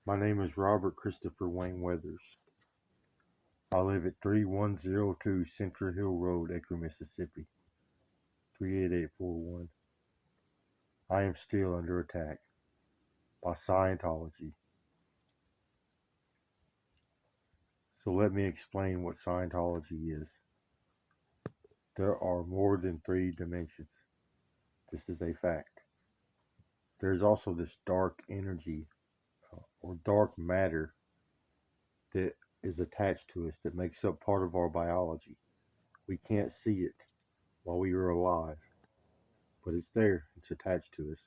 My name is Robert Christopher Wayne Weathers. I live at 3102 Central Hill Road, Acre, Mississippi, 38841. I am still under attack by Scientology. So let me explain what Scientology is. There are more than three dimensions. This is a fact. There's also this dark energy or dark matter that is attached to us that makes up part of our biology. We can't see it while we are alive, but it's there, it's attached to us.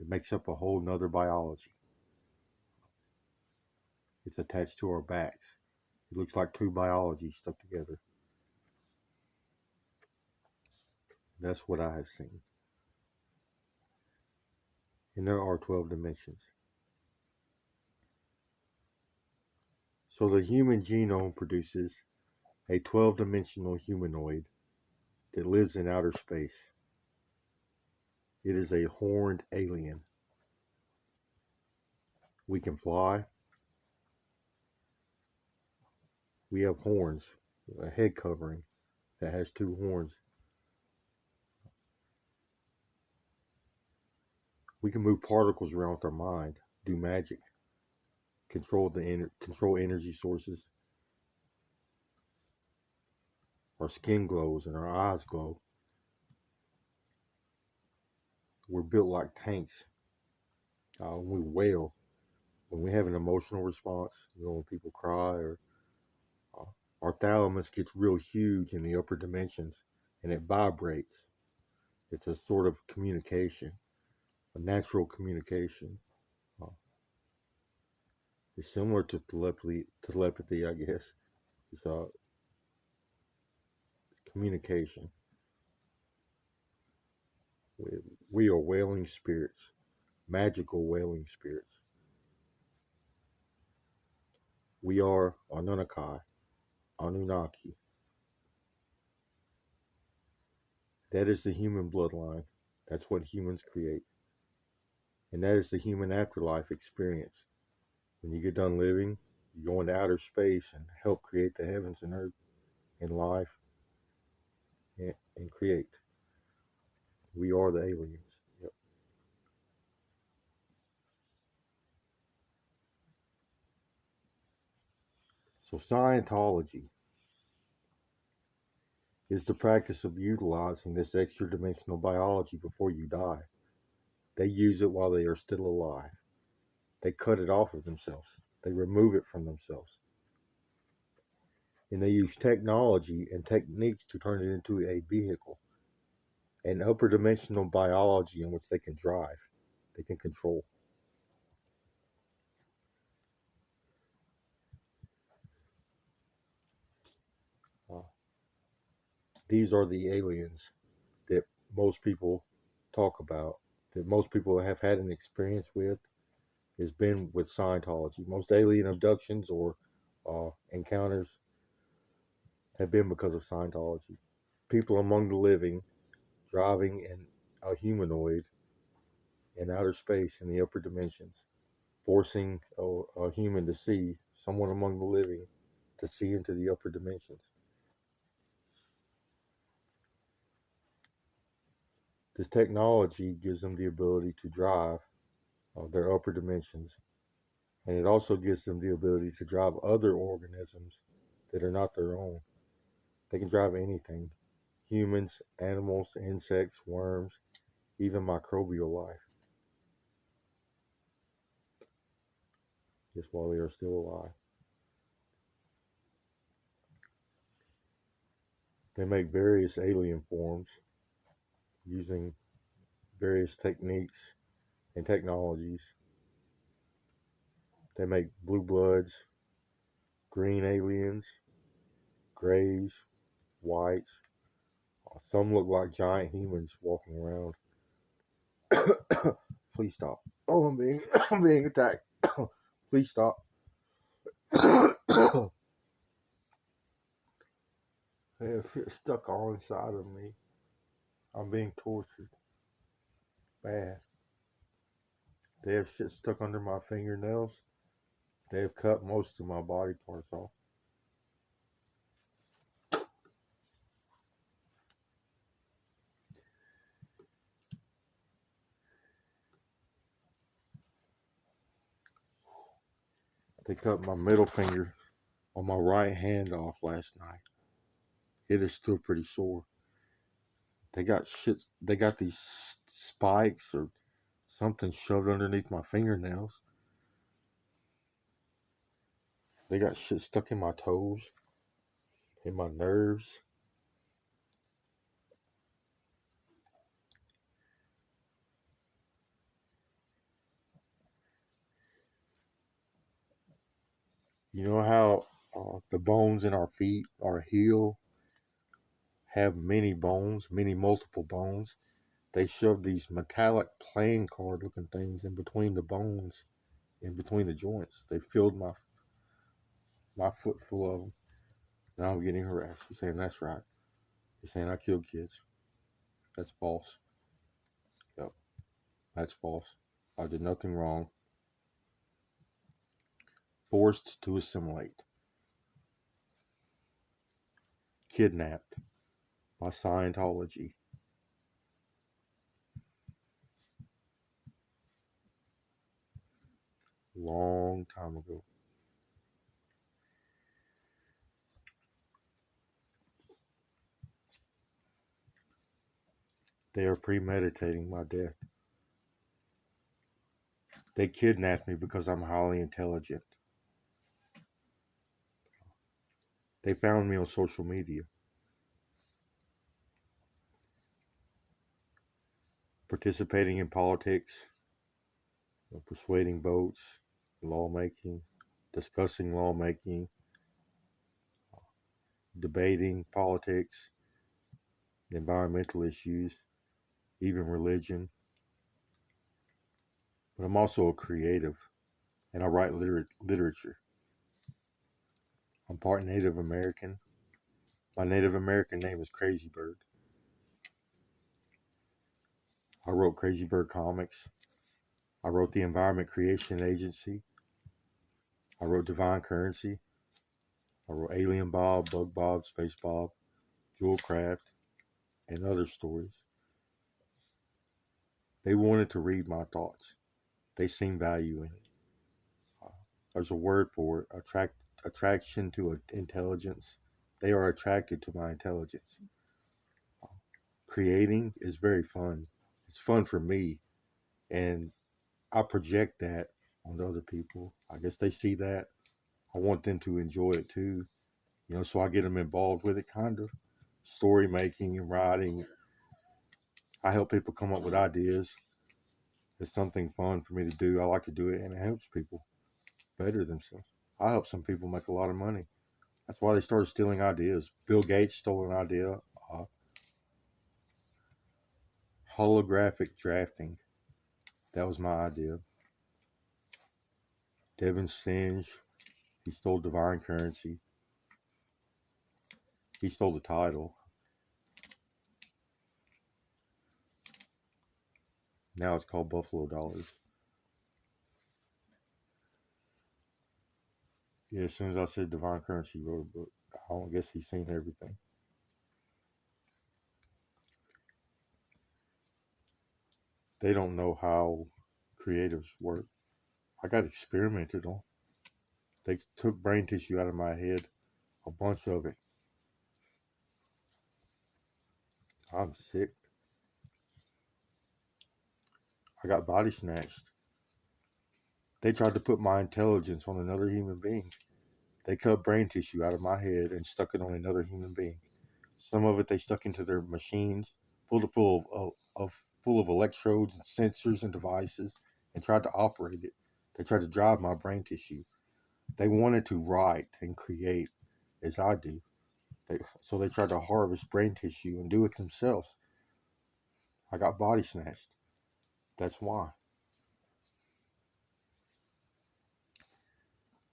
It makes up a whole nother biology. It's attached to our backs. It looks like two biologies stuck together. That's what I have seen. And there are 12 dimensions. So the human genome produces a 12-dimensional humanoid that lives in outer space. It is a horned alien. We can fly. We have horns, a head covering that has two horns. We can move particles around with our mind, do magic, control energy sources. Our skin glows and our eyes glow. We're built like tanks. When we wail, when we have an emotional response, when people cry, or uh, our thalamus gets real huge in the upper dimensions and it vibrates. It's a sort of communication, a natural communication. Uh, it's similar to telepathy, I guess. It's communication. We are wailing spirits, magical wailing spirits. We are Anunnaki. That is the human bloodline. That's what humans create. And that is the human afterlife experience. When you get done living, you go into outer space and help create the heavens and earth and life and create. We are the aliens. Yep. So Scientology is the practice of utilizing this extra dimensional biology before you die. They use it while they are still alive. They cut it off of themselves. They remove it from themselves. And they use technology and techniques to turn it into a vehicle, an upper dimensional biology in which they can drive, they can control. Uh, these are the aliens that most people talk about, that most people have had an experience with, has been with Scientology. Most alien abductions or encounters have been because of Scientology. People among the living driving in a humanoid in outer space in the upper dimensions, forcing a human to see, someone among the living to see into the upper dimensions. This technology gives them the ability to drive their upper dimensions, and it also gives them the ability to drive other organisms that are not their own. They can drive anything: humans, animals, insects, worms, even microbial life, just while they are still alive. They make various alien forms using various techniques and technologies. They make blue bloods, green aliens, grays, whites. Some look like giant humans walking around. Please stop. Oh, I'm being attacked. Please stop. They have shit stuck all inside of me. I'm being tortured. Bad. They have shit stuck under my fingernails. They have cut most of my body parts off. They cut my middle finger on my right hand off last night. It is still pretty sore. They got shit. They got these spikes or something shoved underneath my fingernails. They got shit stuck in my toes, in my nerves. You know how the bones in our feet, our heel, have many bones, many multiple bones. They shove these metallic playing card looking things in between the bones, in between the joints. They filled my foot full of them. Now I'm getting harassed. He's saying that's right. He's saying I killed kids. That's false. Yep, that's false. I did nothing wrong. Forced to assimilate. Kidnapped by Scientology. Long time ago. They are premeditating my death. They kidnapped me because I'm highly intelligent. They found me on social media, participating in politics, persuading votes, lawmaking, discussing lawmaking, debating politics, environmental issues, even religion. But I'm also a creative, and I write literature. I'm part Native American. My Native American name is Crazy Bird. I wrote Crazy Bird comics. I wrote the Environment Creation Agency. I wrote Divine Currency. I wrote Alien Bob, Bug Bob, Space Bob, Jewel Craft, and other stories. They wanted to read my thoughts. They seen value in it. Uh, there's a word for it: attraction to intelligence. They are attracted to my intelligence. Creating is very fun. It's fun for me, and I project that on other people. I guess they see that. I want them to enjoy it too, so I get them involved with it, kind of. Story making and writing. I help people come up with ideas. It's something fun for me to do. I like to do it, and it helps people better themselves. I help some people make a lot of money. That's why they started stealing ideas. Bill Gates stole an idea. Uh, Holographic drafting. That was my idea. Devin Singe, he stole Divine Currency. He stole the title. Now it's called Buffalo Dollars. Yeah, as soon as I said Divine Currency, he wrote a book. I don't guess he's seen everything. They don't know how creatives work. I got experimented on. They took brain tissue out of my head, a bunch of it. I'm sick. I got body snatched. They tried to put my intelligence on another human being. They cut brain tissue out of my head and stuck it on another human being. Some of it they stuck into their machines, full of electrodes and sensors and devices, and tried to operate it. They tried to drive my brain tissue. They wanted to write and create as I do. So they tried to harvest brain tissue and do it themselves. I got body snatched. That's why.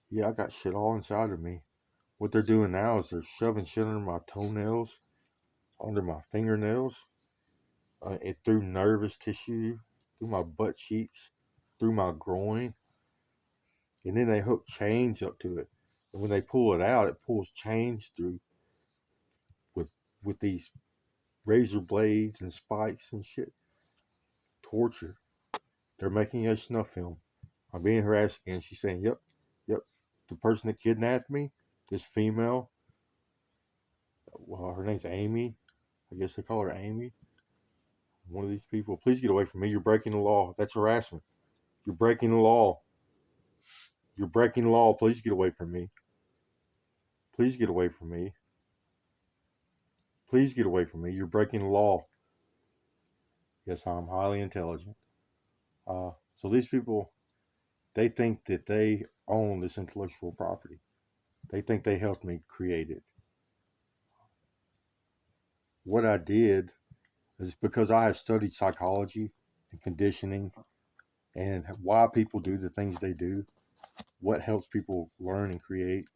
Yeah, I got shit all inside of me. What they're doing now is they're shoving shit under my toenails, under my fingernails, it through nervous tissue, through my butt cheeks, through my groin. and then they hook chains up to it. And when they pull it out, it pulls chains through with with these razor blades and spikes and shit. Torture. They're making a snuff film. I'm being harassed again. She's saying, "Yep, yep." The person that kidnapped me, this female, well, her name's Amy. I guess they call her Amy. One of these people. Please get away from me. You're breaking the law. That's harassment. You're breaking the law. You're breaking the law. Please get away from me. Please get away from me. Please get away from me. You're breaking the law. Yes, I'm highly intelligent. So these people, they think that they own this intellectual property. They think they helped me create it. What I did is because I have studied psychology and conditioning and why people do the things they do, what helps people learn and create,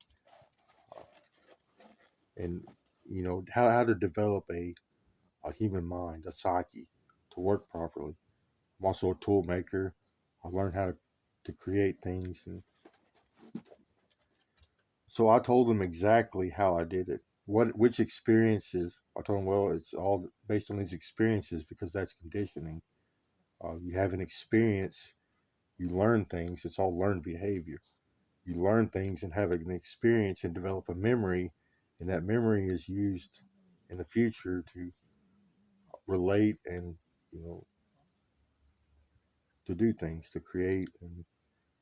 and how to develop a human mind, a psyche, to work properly. I'm also a tool maker. I learned how to create things, and so I told them exactly how I did it. Which experiences? I told them, well, it's all based on these experiences because that's conditioning. You have an experience, you learn things. It's all learned behavior. You learn things and have an experience and develop a memory, and that memory is used in the future to relate and you know to do things, to create, and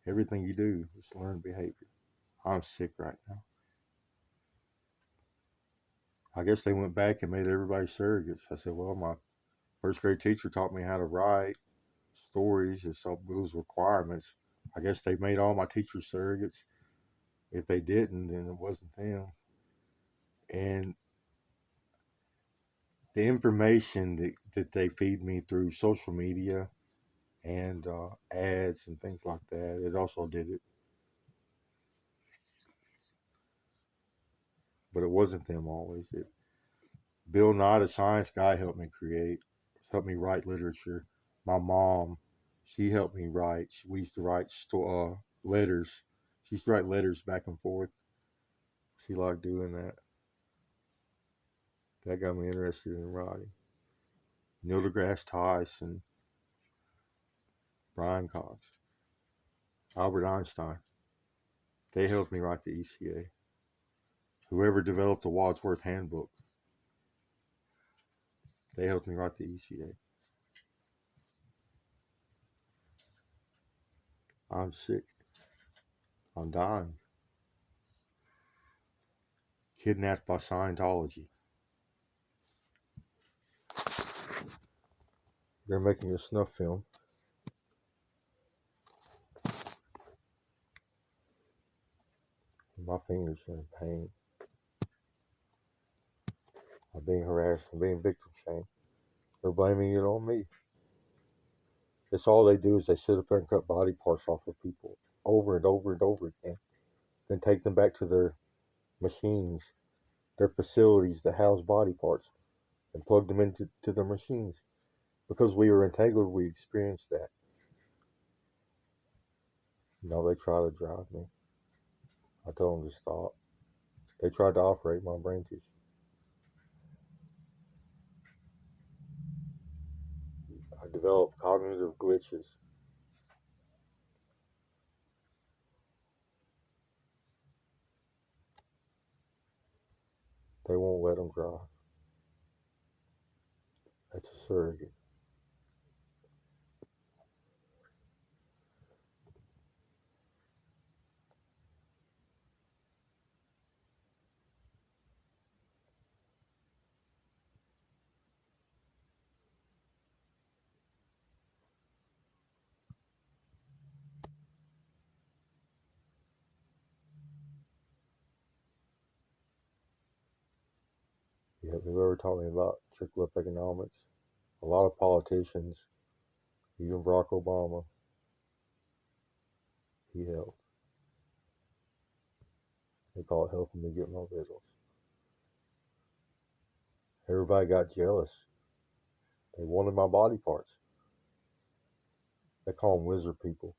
everything you do is learned behavior. I'm sick right now. I guess they went back and made everybody surrogates. I said, well, my first grade teacher taught me how to write stories. It's all those requirements. I guess they made all my teachers surrogates. If they didn't, then it wasn't them. And the information that they feed me through social media and ads and things like that, it also did it. But it wasn't them always. Bill Nye, the science guy, helped me create, helped me write literature. My mom, she helped me write. We used to write letters. She used to write letters back and forth. She liked doing that. That got me interested in writing. Neil deGrasse Tyson, Brian Cox, Albert Einstein. They helped me write the ECA. Whoever developed the Wadsworth Handbook, they helped me write the ECA. I'm sick. I'm dying. Kidnapped by Scientology. They're making a snuff film. My fingers are in pain. I'm being harassed. I'm being victim shamed. They're blaming it on me. It's all they do is they sit up there and cut body parts off of people over and over and over again. Then take them back to their machines, their facilities that house body parts, and plug them into their machines. Because we were entangled, we experienced that. They try to drive me. I told them to stop. They tried to operate my brain tissue. I developed cognitive glitches. They won't let them drive. That's a surrogate. Yeah, have you ever taught me about trickle-up economics? A lot of politicians, even Barack Obama, he helped. They call it helping me get my vittles. Everybody got jealous. They wanted my body parts. They call them lizard people.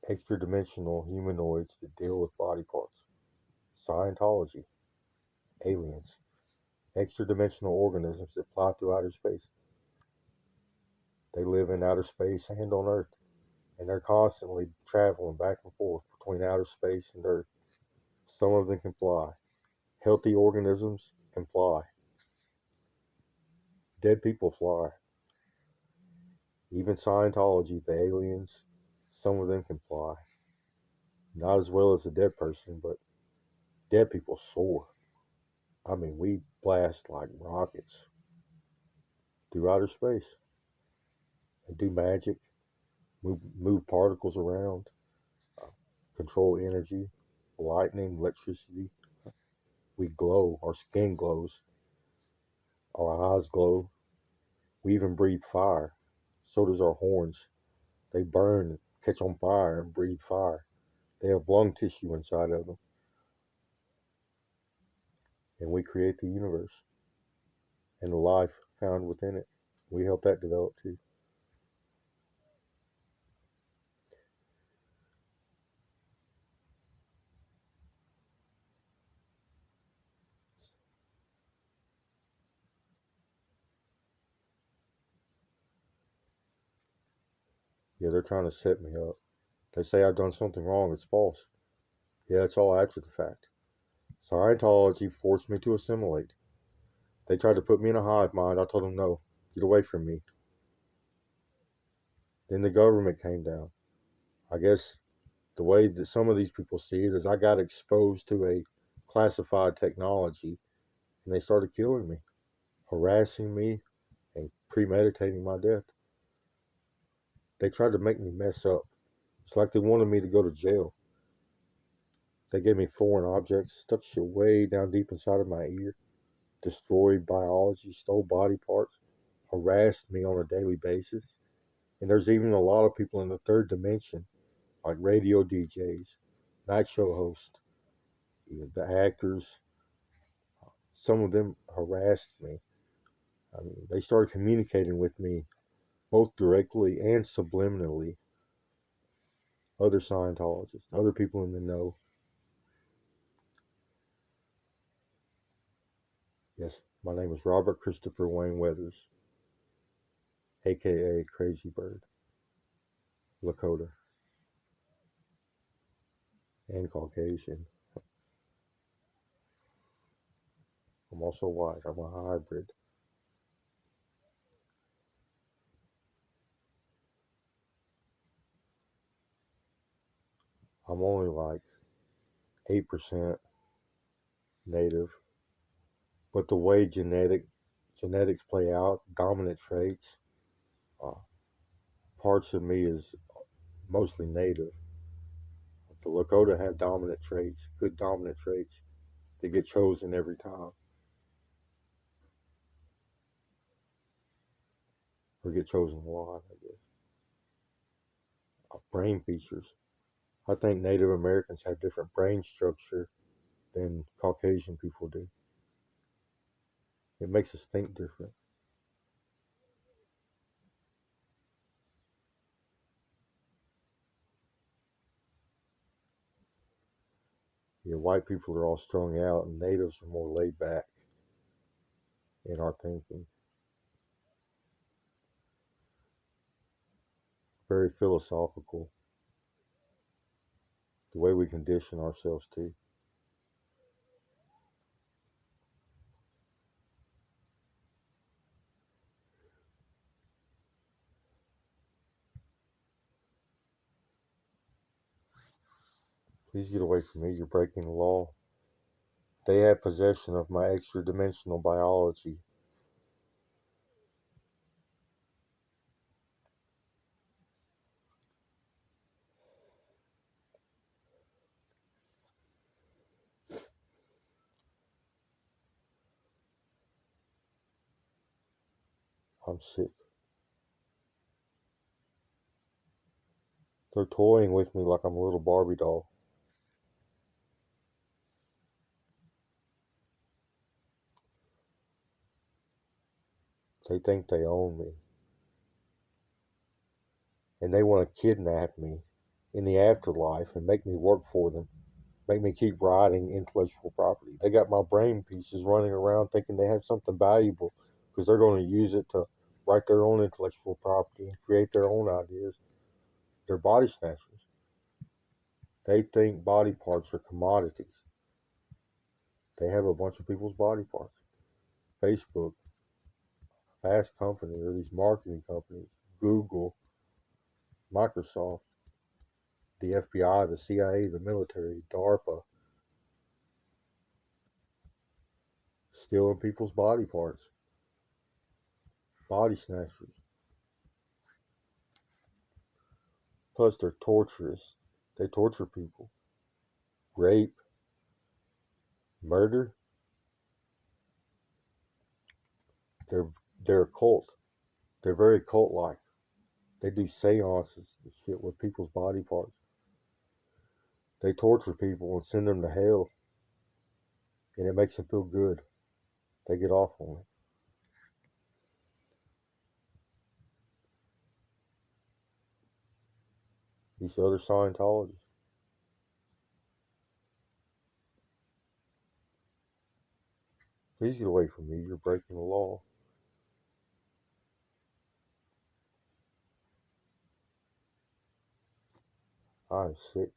extra-dimensional humanoids that deal with body parts. Scientology, aliens, extra-dimensional organisms that fly through outer space. They live in outer space and on Earth, and they're constantly traveling back and forth between outer space and Earth. Some of them can fly. Healthy organisms can fly. Dead people fly. Even Scientology, the aliens, some of them can fly. Not as well as a dead person, but dead people soar. I mean, we blast like rockets through outer space and do magic, move particles around, uh, control energy, lightning, electricity. We glow. Our skin glows. Our eyes glow. We even breathe fire. So does our horns. They burn, catch on fire, and breathe fire. They have lung tissue inside of them, and we create the universe and the life found within it. We help that develop too. Yeah, they're trying to set me up. They say I've done something wrong. It's false. Yeah, it's all after the fact. Scientology forced me to assimilate. They tried to put me in a hive mind. I told them no, get away from me. Then the government came down. I guess the way that some of these people see it is I got exposed to a classified technology and they started killing me, harassing me, and premeditating my death. They tried to make me mess up. It's like they wanted me to go to jail. They gave me foreign objects, stuck shit way down deep inside of my ear, destroyed biology, stole body parts, harassed me on a daily basis. And there's even a lot of people in the third dimension, like radio DJs, night show hosts, even the actors. Some of them harassed me. I mean, they started communicating with me both directly and subliminally. Other Scientologists, other people in the know. Yes, my name is Robert Christopher Wayne Weathers, aka Crazy Bird, Lakota, and Caucasian. I'm also white. I'm a hybrid. I'm only like 8% native, but the way genetics play out, dominant traits, uh, parts of me is mostly native. The Lakota have dominant traits, good dominant traits. They get chosen every time, or get chosen a lot, I guess. Brain features. I think Native Americans have different brain structure than Caucasian people do. It makes us think different. Yeah, white people are all strung out, and natives are more laid back in our thinking. Very philosophical, the way we condition ourselves to. Please get away from me, you're breaking the law. They have possession of my extra dimensional biology. I'm sick. They're toying with me like I'm a little Barbie doll. They think they own me. And they want to kidnap me in the afterlife and make me work for them, make me keep writing intellectual property. They got my brain pieces running around thinking they have something valuable because they're going to use it to write their own intellectual property and create their own ideas. They're body snatchers. They think body parts are commodities. They have a bunch of people's body parts. Facebook, Fast Company, or these marketing companies, Google, Microsoft, the FBI, the CIA, the military, DARPA, stealing people's body parts, body snatchers. Plus, they're torturous. They torture people. Rape, murder. They're they're a cult. They're very cult-like. They do seances and shit with people's body parts. They torture people and send them to hell, and it makes them feel good. They get off on it. These other Scientologists. Please get away from me. You're breaking the law. I'm sick.